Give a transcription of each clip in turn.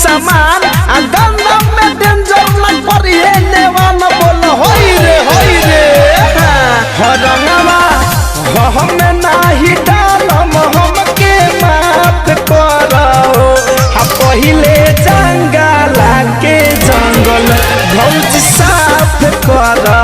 सामान आ गंदा में डेंजर न करिए नेवान बोल होई रे हरंगवा हमें नाही डालम हमके माफ करो पहिले जंगला के जंगल भौज साफ करो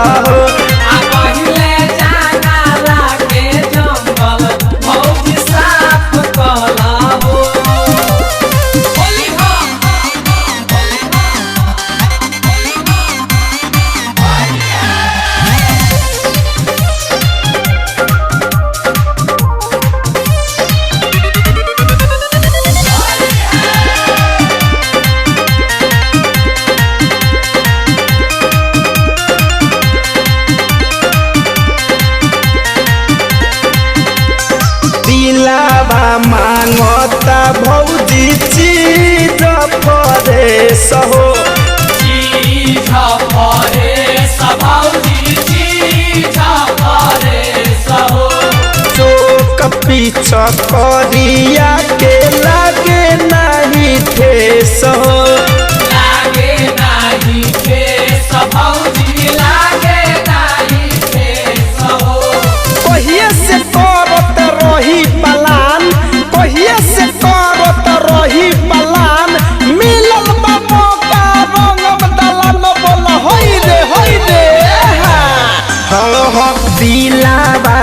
मांगता भौजी चीज परेश हो चोक पीछ करिया के लागे नहीं ठेस हो कहिए से करत रही पलान कहिए से करत रही पलान मिलल बा मौका रंगम दलन बोल होई रे हाँ दिलावा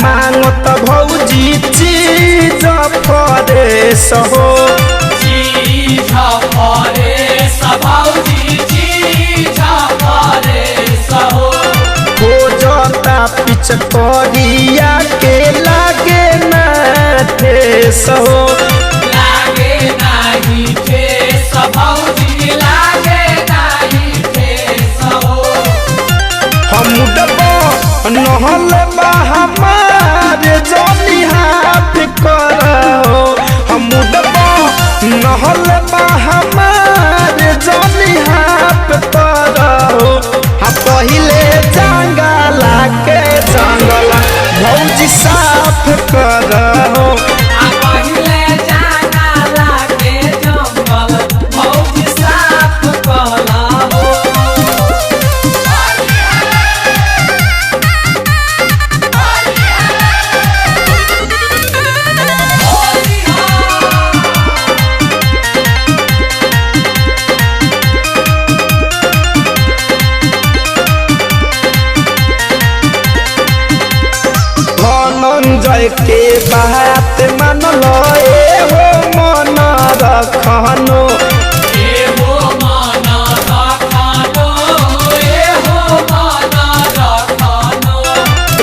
मांगत भौजी चीज परेश हो पिछ करिया के लागे ना ठेस हो हम डबो नहल बा हमारे जनी हाथ करो हम डबो नहल बा हमारे जनी हाथ करो पहिले जंगला के जंगला भौजी साफ करो धनंजय के बात मान लो हो मन रखनो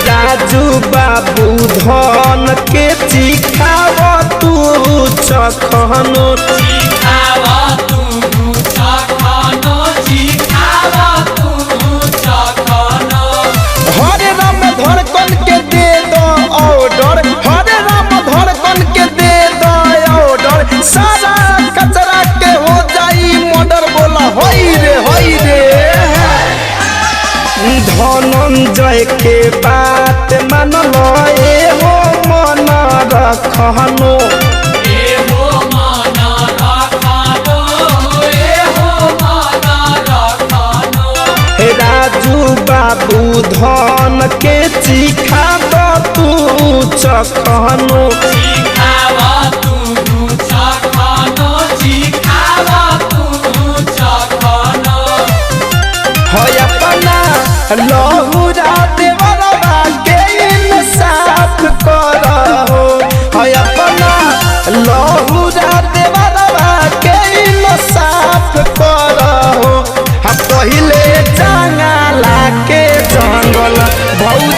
राजू बाबू धन के चिखाव तू चखनो हरे राम धड़कन के दे दो ऑर्डर हरे राम धड़कन के दे दो ऑर्डर सारा कचरा के हो जाई मर्डर बोला होई रे धनंजय के बात मान लो हो मन रखनो राजू बाबू धन के चिखा तू चखनो अपना लहुरा देवरवा के इंसाफ करो अपना लहुरा देवरवा के इंसाफ करो पहिले जंगला के जंगल भौजी